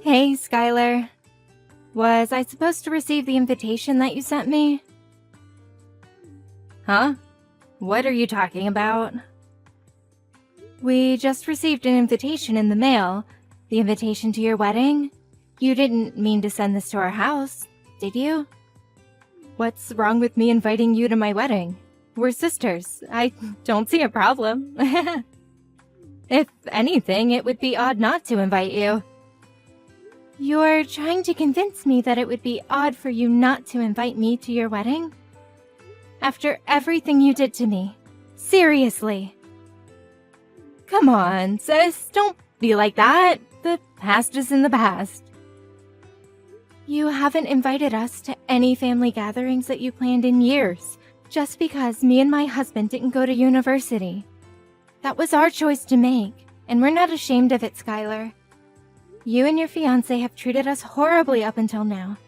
Hey, Skylar. Was I supposed to receive the invitation that you sent me? Huh? What are you talking about? We just received an invitation in the mail. The invitation to your wedding? You didn't mean to send this to our house, did you? What's wrong with me inviting you to my wedding? We're sisters. I don't see a problem. If anything, it would be odd not to invite you. You're trying to convince me that it would be odd for you not to invite me to your wedding? After everything you did to me. Seriously. Come on, sis. Don't be like that. The past is in the past. You haven't invited us to any family gatherings that you planned in years, just because me and my husband didn't go to university. That was our choice to make, and we're not ashamed of it, Skylar. You and your fiancé have treated us horribly up until now.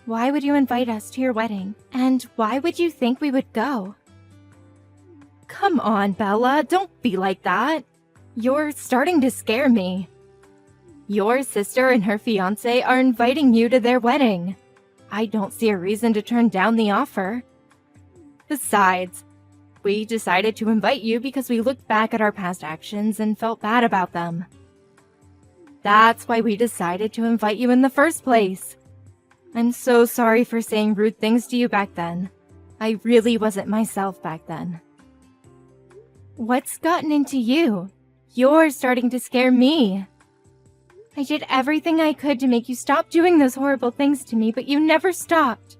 Why would you invite us to your wedding? And why would you think we would go? Come on, Bella, don't be like that. You're starting to scare me. Your sister and her fiancé are inviting you to their wedding. I don't see a reason to turn down the offer. Besides, we decided to invite you because we looked back at our past actions and felt bad about them. That's why we decided to invite you in the first place. I'm so sorry for saying rude things to you back then. I really wasn't myself back then. What's gotten into you? You're starting to scare me. I did everything I could to make you stop doing those horrible things to me, but you never stopped.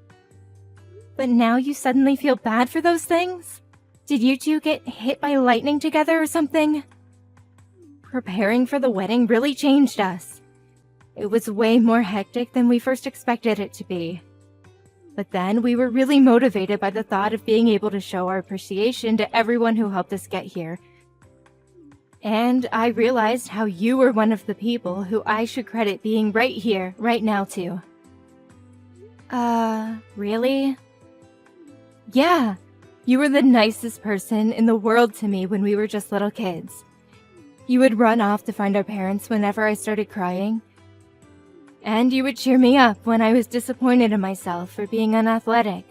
But now you suddenly feel bad for those things? Did you two get hit by lightning together or something? Preparing for the wedding really changed us. It was way more hectic than we first expected it to be. But then we were really motivated by the thought of being able to show our appreciation to everyone who helped us get here. And I realized how you were one of the people who I should credit being right here, right now too. Really? Yeah, you were the nicest person in the world to me when we were just little kids. You would run off to find our parents whenever I started crying. And you would cheer me up when I was disappointed in myself for being unathletic.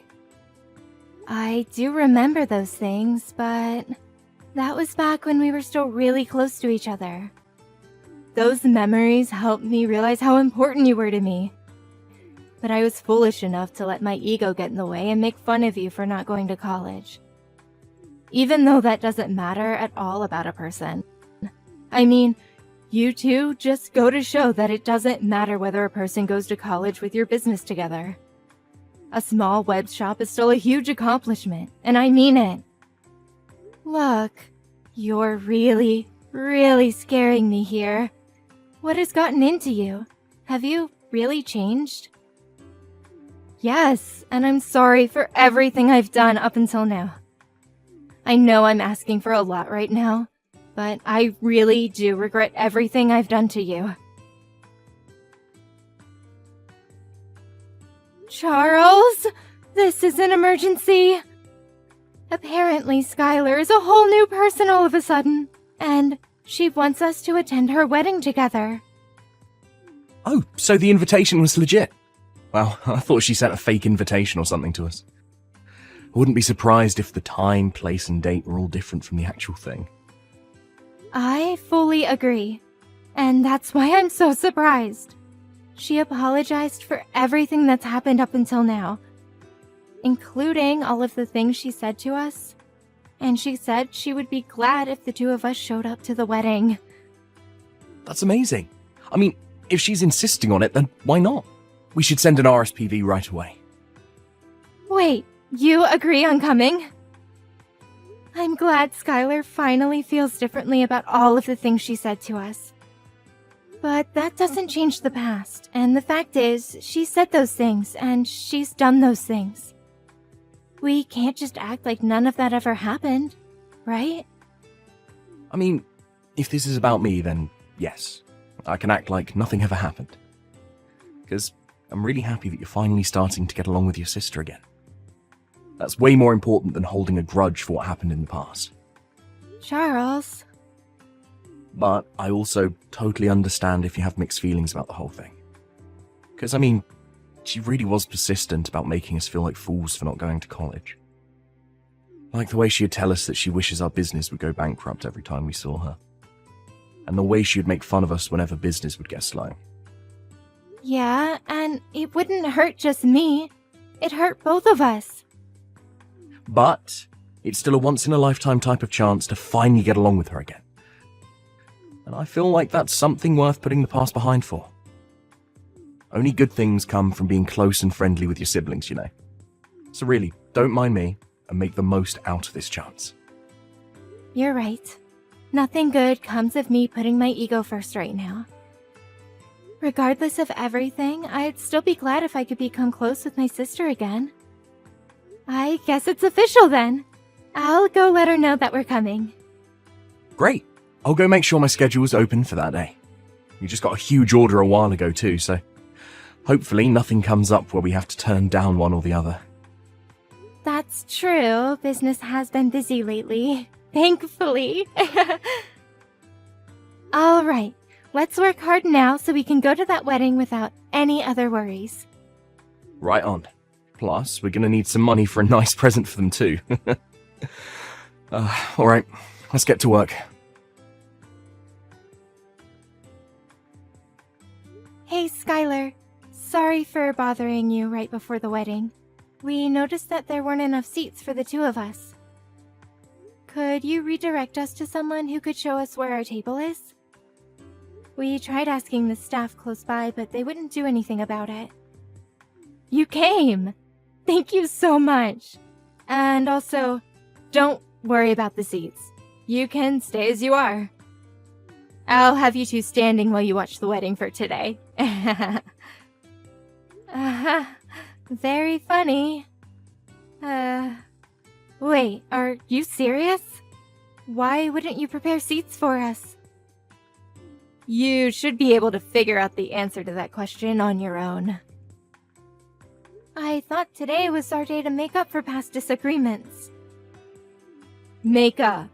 I do remember those things, but that was back when we were still really close to each other. Those memories helped me realize how important you were to me. But I was foolish enough to let my ego get in the way and make fun of you for not going to college. Even though that doesn't matter at all about a person. I mean, you two just go to show that it doesn't matter whether a person goes to college with your business together. A small web shop is still a huge accomplishment, and I mean it. Look, you're really, really scaring me here. What has gotten into you? Have you really changed? Yes, and I'm sorry for everything I've done up until now. I know I'm asking for a lot right now, but I really do regret everything I've done to you. Charles, this is an emergency. Apparently, Skylar is a whole new person all of a sudden, and she wants us to attend her wedding together. Oh, so the invitation was legit? Well, I thought she sent a fake invitation or something to us. I wouldn't be surprised if the time, place, and date were all different from the actual thing. I fully agree, and that's why I'm so surprised. She apologized for everything that's happened up until now, including all of the things she said to us, and she said she would be glad if the two of us showed up to the wedding. That's amazing. I mean, if she's insisting on it, then why not? We should send an RSPV right away. Wait, you agree on coming? I'm glad Skylar finally feels differently about all of the things she said to us. But that doesn't change the past, and the fact is, she said those things, and she's done those things. We can't just act like none of that ever happened, right? I mean, if this is about me, then yes, I can act like nothing ever happened. Because I'm really happy that you're finally starting to get along with your sister again. That's way more important than holding a grudge for what happened in the past. Charles. But I also totally understand if you have mixed feelings about the whole thing. Because, she really was persistent about making us feel like fools for not going to college. Like the way she'd tell us that she wishes our business would go bankrupt every time we saw her. And the way she'd make fun of us whenever business would get slow. Yeah, and it wouldn't hurt just me. It hurt both of us. But it's still a once-in-a-lifetime type of chance to finally get along with her again. And I feel like that's something worth putting the past behind for. Only good things come from being close and friendly with your siblings, you know. So really, don't mind me and make the most out of this chance. You're right. Nothing good comes of me putting my ego first right now. Regardless of everything, I'd still be glad if I could become close with my sister again. I guess it's official then. I'll go let her know that we're coming. Great. I'll go make sure my schedule's open for that day. We just got a huge order a while ago too, so hopefully nothing comes up where we have to turn down one or the other. That's true. Business has been busy lately. Thankfully. All right. Let's work hard now so we can go to that wedding without any other worries. Right on. Plus, we're going to need some money for a nice present for them too. Alright, let's get to work. Hey, Skylar. Sorry for bothering you right before the wedding. We noticed that there weren't enough seats for the two of us. Could you redirect us to someone who could show us where our table is? We tried asking the staff close by, but they wouldn't do anything about it. You came! Thank you so much! And also, don't worry about the seats. You can stay as you are. I'll have you two standing while you watch the wedding for today. Very funny. Wait, are you serious? Why wouldn't you prepare seats for us? You should be able to figure out the answer to that question on your own. I thought today was our day to make up for past disagreements. Make up?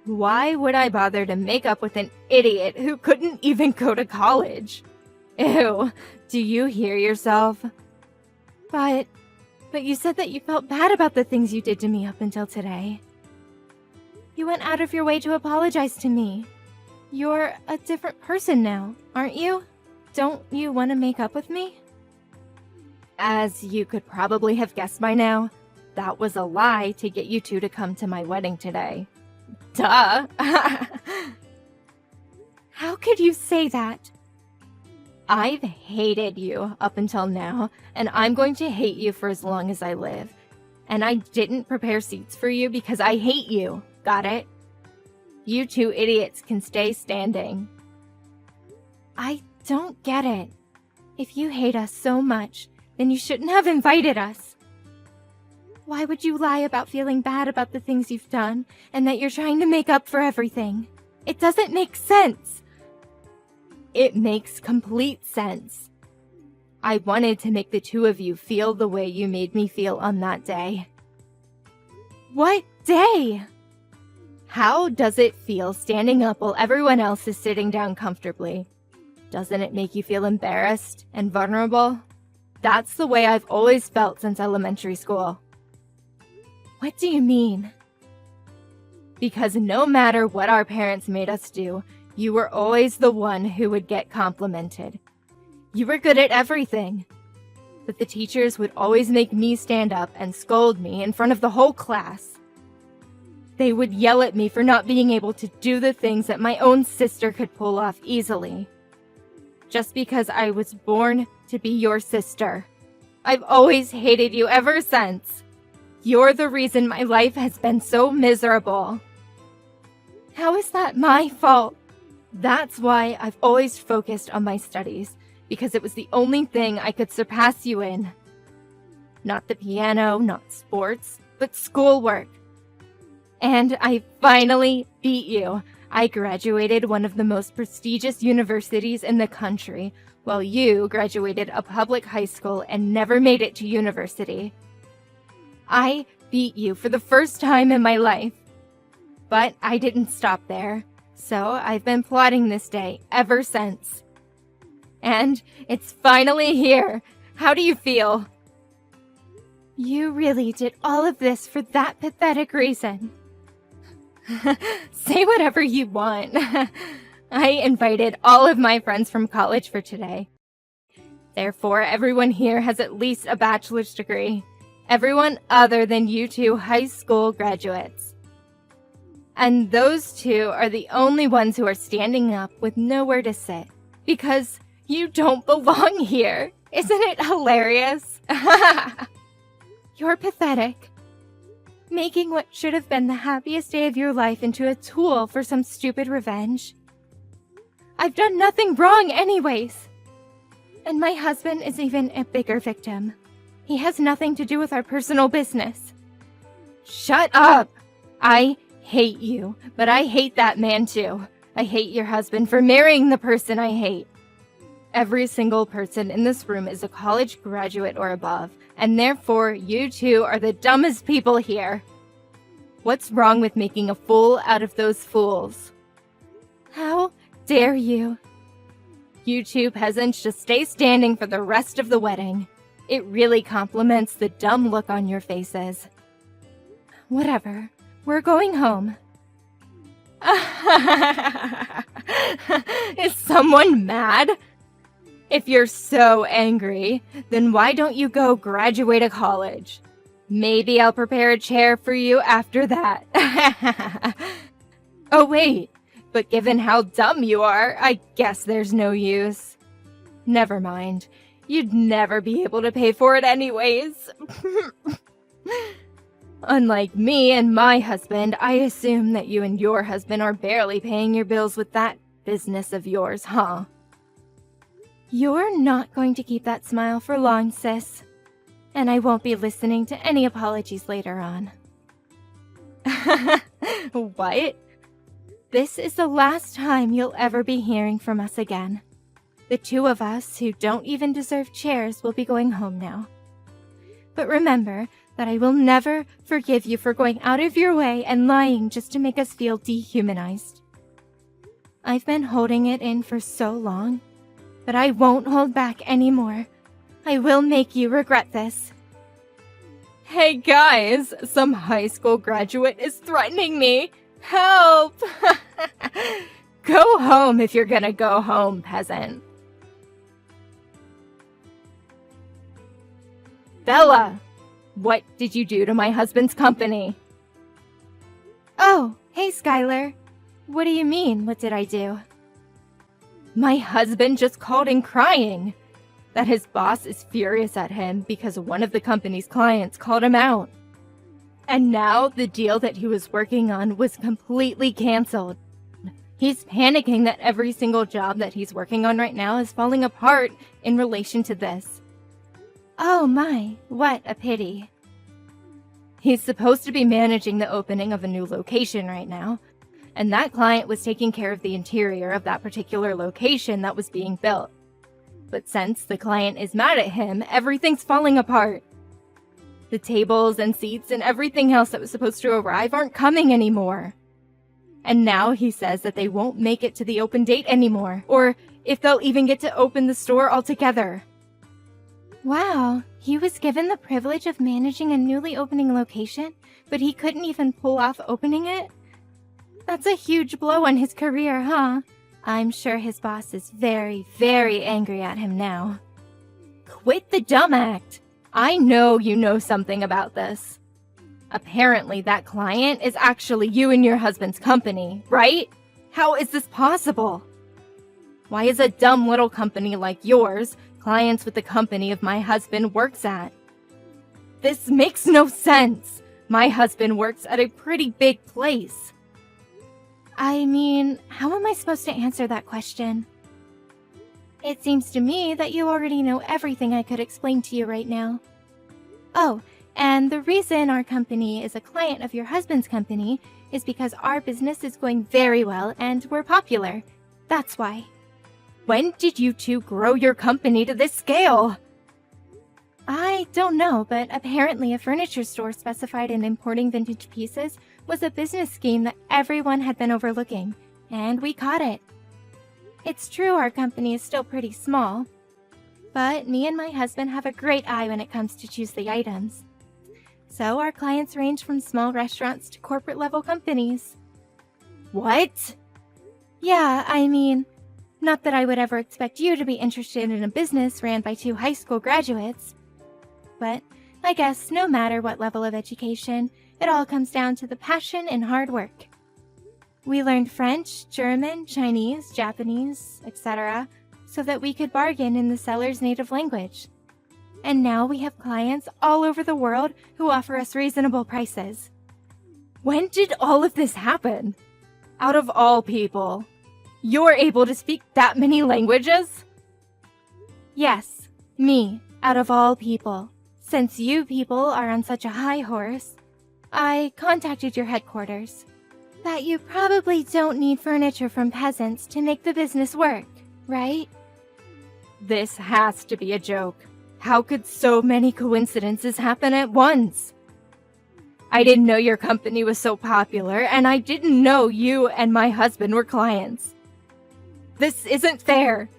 Why would I bother to make up with an idiot who couldn't even go to college? Ew, do you hear yourself? But you said that you felt bad about the things you did to me up until today. You went out of your way to apologize to me. You're a different person now, aren't you? Don't you want to make up with me? As you could probably have guessed by now, that was a lie to get you two to come to my wedding today. Duh! How could you say that? I've hated you up until now, and I'm going to hate you for as long as I live. And I didn't prepare seats for you because I hate you. Got it? You two idiots can stay standing. I don't get it. If you hate us so much, then you shouldn't have invited us. Why would you lie about feeling bad about the things you've done and that you're trying to make up for everything? It doesn't make sense. It makes complete sense. I wanted to make the two of you feel the way you made me feel on that day. What day? How does it feel standing up while everyone else is sitting down comfortably? Doesn't it make you feel embarrassed and vulnerable? That's the way I've always felt since elementary school. What do you mean? Because no matter what our parents made us do, you were always the one who would get complimented. You were good at everything. But the teachers would always make me stand up and scold me in front of the whole class. They would yell at me for not being able to do the things that my own sister could pull off easily. Just because I was born to be your sister. I've always hated you ever since. You're the reason my life has been so miserable. How is that my fault? That's why I've always focused on my studies, because it was the only thing I could surpass you in. Not the piano, not sports, but schoolwork. And I finally beat you. I graduated one of the most prestigious universities in the country, while you graduated a public high school and never made it to university. I beat you for the first time in my life. But I didn't stop there, so I've been plotting this day ever since. And it's finally here. How do you feel? You really did all of this for that pathetic reason. Say whatever you want. I invited all of my friends from college for today. Therefore, everyone here has at least a bachelor's degree. Everyone other than you two high school graduates. And those two are the only ones who are standing up with nowhere to sit. Because you don't belong here. Isn't it hilarious? You're pathetic. Making what should have been the happiest day of your life into a tool for some stupid revenge. I've done nothing wrong anyways. And my husband is even a bigger victim. He has nothing to do with our personal business. Shut up! I hate you, but I hate that man too. I hate your husband for marrying the person I hate. Every single person in this room is a college graduate or above, and therefore you two are the dumbest people here. What's wrong with making a fool out of those fools? How dare you? You two peasants just stay standing for the rest of the wedding. It really compliments the dumb look on your faces. Whatever. We're going home. Is someone mad? If you're so angry, then why don't you go graduate a college? Maybe I'll prepare a chair for you after that. Oh wait, but given how dumb you are, I guess there's no use. Never mind. You'd never be able to pay for it anyways. Unlike me and my husband, I assume that you and your husband are barely paying your bills with that business of yours, huh? You're not going to keep that smile for long, sis. And I won't be listening to any apologies later on. What? This is the last time you'll ever be hearing from us again. The two of us who don't even deserve chairs will be going home now. But remember that I will never forgive you for going out of your way and lying just to make us feel dehumanized. I've been holding it in for so long, but I won't hold back anymore. I will make you regret this. Hey guys, some high school graduate is threatening me. Help! Go home if you're gonna go home, peasant. Bella, what did you do to my husband's company? Oh, hey Skylar. What do you mean, what did I do? My husband just called in crying that his boss is furious at him because one of the company's clients called him out. And now the deal that he was working on was completely canceled. He's panicking that every single job that he's working on right now is falling apart in relation to this. Oh my, what a pity. He's supposed to be managing the opening of a new location right now, and that client was taking care of the interior of that particular location that was being built. But since the client is mad at him, everything's falling apart. The tables and seats and everything else that was supposed to arrive aren't coming anymore. And now he says that they won't make it to the open date anymore, or if they'll even get to open the store altogether. Wow, he was given the privilege of managing a newly opening location, but he couldn't even pull off opening it? That's a huge blow on his career, huh? I'm sure his boss is very, very angry at him now. Quit the dumb act! I know you know something about this. Apparently that client is actually you and your husband's company, right? How is this possible? Why is a dumb little company like yours clients with the company of my husband works at? This makes no sense. My husband works at a pretty big place. I mean, how am I supposed to answer that question? It seems to me that you already know everything I could explain to you right now. Oh, and the reason our company is a client of your husband's company is because our business is going very well and we're popular. That's why. When did you two grow your company to this scale? I don't know, but apparently a furniture store specified in importing vintage pieces was a business scheme that everyone had been overlooking, and we caught it. It's true our company is still pretty small, but me and my husband have a great eye when it comes to choose the items. So our clients range from small restaurants to corporate-level companies. What? Yeah, I mean, not that I would ever expect you to be interested in a business ran by 2 high school graduates. But I guess no matter what level of education, it all comes down to the passion and hard work. We learned French, German, Chinese, Japanese, etc., so that we could bargain in the seller's native language. And now we have clients all over the world who offer us reasonable prices. When did all of this happen? Out of all people, you're able to speak that many languages? Yes, me, out of all people. Since you people are on such a high horse, I contacted your headquarters. That you probably don't need furniture from peasants to make the business work, right? This has to be a joke. How could so many coincidences happen at once? I didn't know your company was so popular, and I didn't know you and my husband were clients. This isn't fair.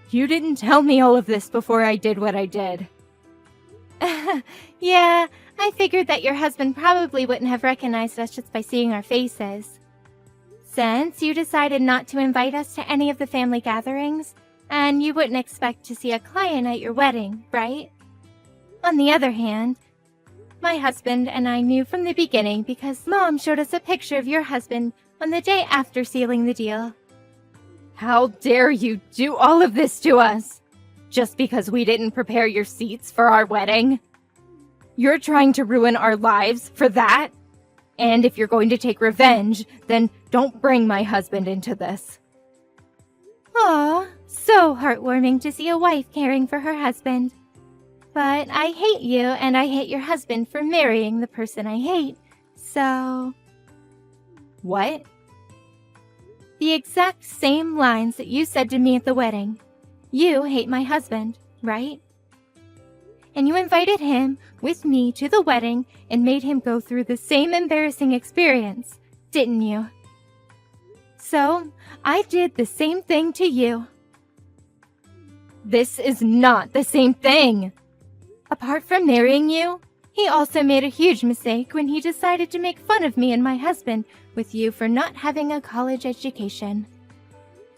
You didn't tell me all of this before I did what I did. Yeah, I figured that your husband probably wouldn't have recognized us just by seeing our faces. Since you decided not to invite us to any of the family gatherings, and you wouldn't expect to see a client at your wedding, right? On the other hand, my husband and I knew from the beginning because Mom showed us a picture of your husband on the day after sealing the deal. How dare you do all of this to us? Just because we didn't prepare your seats for our wedding? You're trying to ruin our lives for that? And if you're going to take revenge, then don't bring my husband into this. Aw, so heartwarming to see a wife caring for her husband. But I hate you and I hate your husband for marrying the person I hate, so... What? The exact same lines that you said to me at the wedding. You hate my husband, right? And you invited him with me to the wedding and made him go through the same embarrassing experience, didn't you? So, I did the same thing to you. This is not the same thing. Apart from marrying you, he also made a huge mistake when he decided to make fun of me and my husband with you for not having a college education.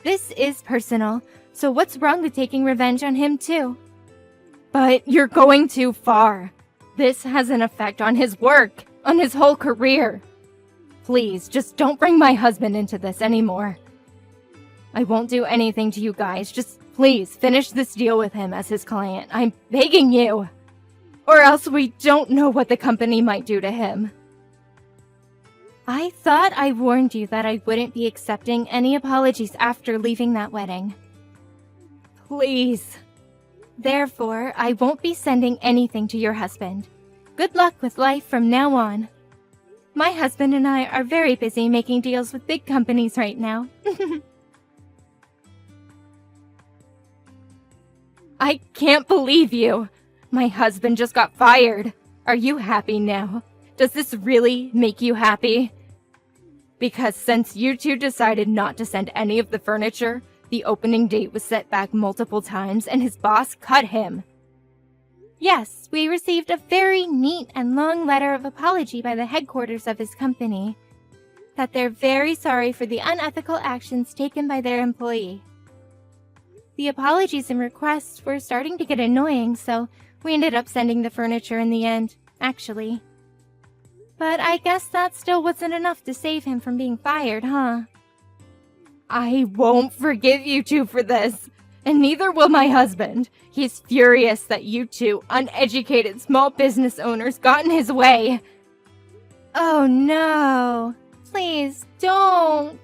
This is personal, so what's wrong with taking revenge on him too? But you're going too far. This has an effect on his work, on his whole career. Please, just don't bring my husband into this anymore. I won't do anything to you guys. Just please finish this deal with him as his client. I'm begging you. Or else we don't know what the company might do to him. I thought I warned you that I wouldn't be accepting any apologies after leaving that wedding. Please. Therefore, I won't be sending anything to your husband. Good luck with life from now on. My husband and I are very busy making deals with big companies right now. I can't believe you. My husband just got fired. Are you happy now? Does this really make you happy? Because since you two decided not to send any of the furniture, the opening date was set back multiple times and his boss cut him. Yes, we received a very neat and long letter of apology by the headquarters of his company. That they're very sorry for the unethical actions taken by their employee. The apologies and requests were starting to get annoying, so we ended up sending the furniture in the end, actually. But I guess that still wasn't enough to save him from being fired, huh? I won't forgive you two for this, and neither will my husband. He's furious that you two uneducated small business owners got in his way. Oh no! Please don't!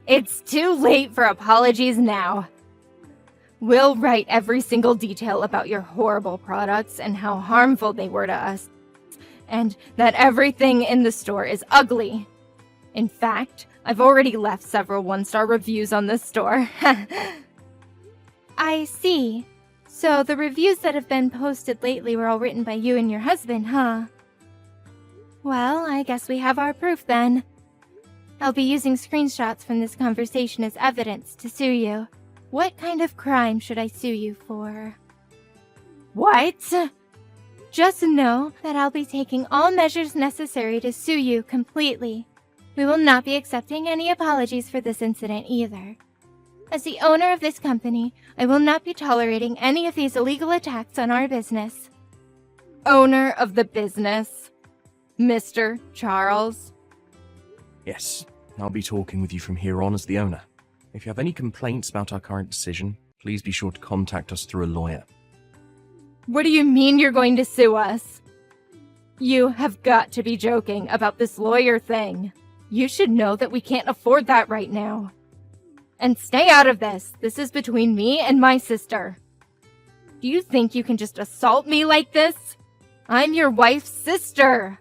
It's too late for apologies now. We'll write every single detail about your horrible products and how harmful they were to us, and that everything in the store is ugly. In fact, I've already left several one-star reviews on this store. I see. So the reviews that have been posted lately were all written by you and your husband, huh? Well, I guess we have our proof then. I'll be using screenshots from this conversation as evidence to sue you. What kind of crime should I sue you for? What? Just know that I'll be taking all measures necessary to sue you completely. We will not be accepting any apologies for this incident either. As the owner of this company, I will not be tolerating any of these illegal attacks on our business. Owner of the business? Mr. Charles? Yes, I'll be talking with you from here on as the owner. If you have any complaints about our current decision, please be sure to contact us through a lawyer. What do you mean you're going to sue us? You have got to be joking about this lawyer thing. You should know that we can't afford that right now. And stay out of this. This is between me and my sister. Do you think you can just assault me like this? I'm your wife's sister.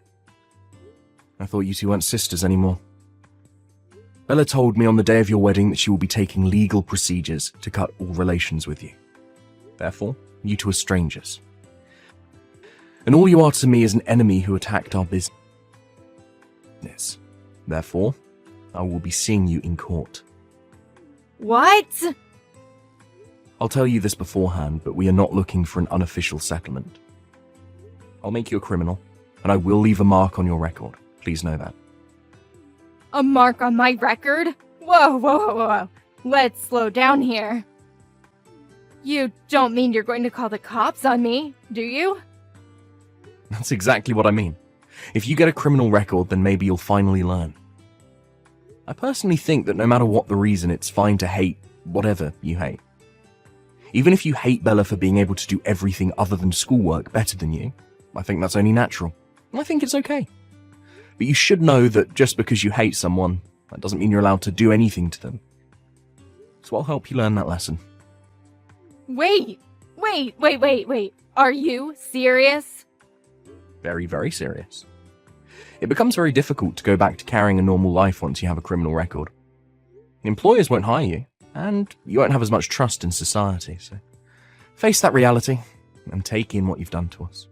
I thought you two weren't sisters anymore. Bella told me on the day of your wedding that she will be taking legal procedures to cut all relations with you. Therefore, you two are strangers. And all you are to me is an enemy who attacked our business. Therefore, I will be seeing you in court. What? I'll tell you this beforehand, but we are not looking for an unofficial settlement. I'll make you a criminal, and I will leave a mark on your record. Please know that. A mark on my record? Whoa. Let's slow down here. You don't mean you're going to call the cops on me, do you? That's exactly what I mean. If you get a criminal record, then maybe you'll finally learn. I personally think that no matter what the reason, it's fine to hate whatever you hate. Even if you hate Bella for being able to do everything other than schoolwork better than you, I think that's only natural. I think it's okay. But you should know that just because you hate someone, that doesn't mean you're allowed to do anything to them. So I'll help you learn that lesson. Wait. Are you serious? Very, very serious. It becomes very difficult to go back to carrying a normal life once you have a criminal record. Employers won't hire you, and you won't have as much trust in society, so face that reality and take in what you've done to us.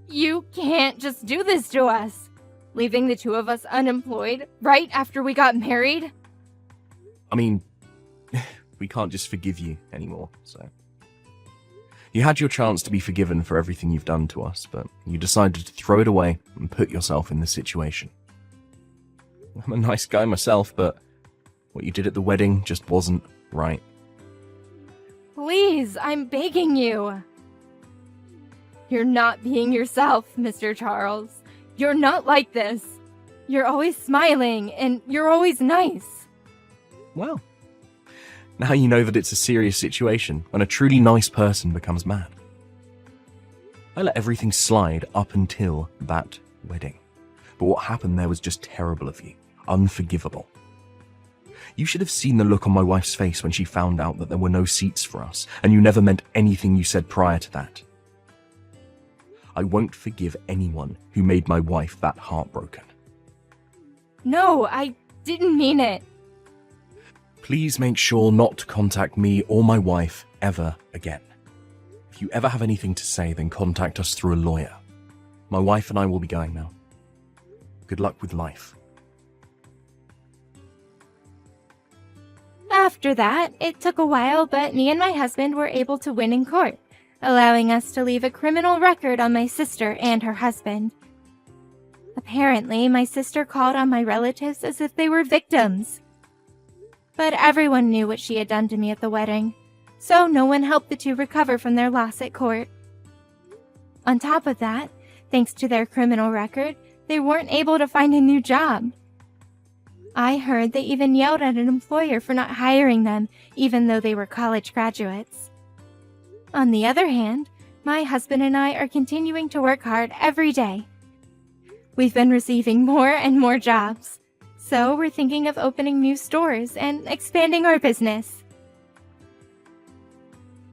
You can't just do this to us. Leaving the two of us unemployed right after we got married? I mean, we can't just forgive you anymore, so. You had your chance to be forgiven for everything you've done to us, but you decided to throw it away and put yourself in this situation. I'm a nice guy myself, but what you did at the wedding just wasn't right. Please, I'm begging you. You're not being yourself, Mr. Charles. You're not like this. You're always smiling, and you're always nice. Well, now you know that it's a serious situation when a truly nice person becomes mad. I let everything slide up until that wedding. But what happened there was just terrible of you. Unforgivable. You should have seen the look on my wife's face when she found out that there were no seats for us, and you never meant anything you said prior to that. I won't forgive anyone who made my wife that heartbroken. No, I didn't mean it. Please make sure not to contact me or my wife ever again. If you ever have anything to say, then contact us through a lawyer. My wife and I will be going now. Good luck with life. After that, it took a while, but me and my husband were able to win in court, allowing us to leave a criminal record on my sister and her husband. Apparently, my sister called on my relatives as if they were victims. But everyone knew what she had done to me at the wedding, so no one helped the two recover from their loss at court. On top of that, thanks to their criminal record, they weren't able to find a new job. I heard they even yelled at an employer for not hiring them, even though they were college graduates. On the other hand, my husband and I are continuing to work hard every day. We've been receiving more and more jobs, so we're thinking of opening new stores and expanding our business.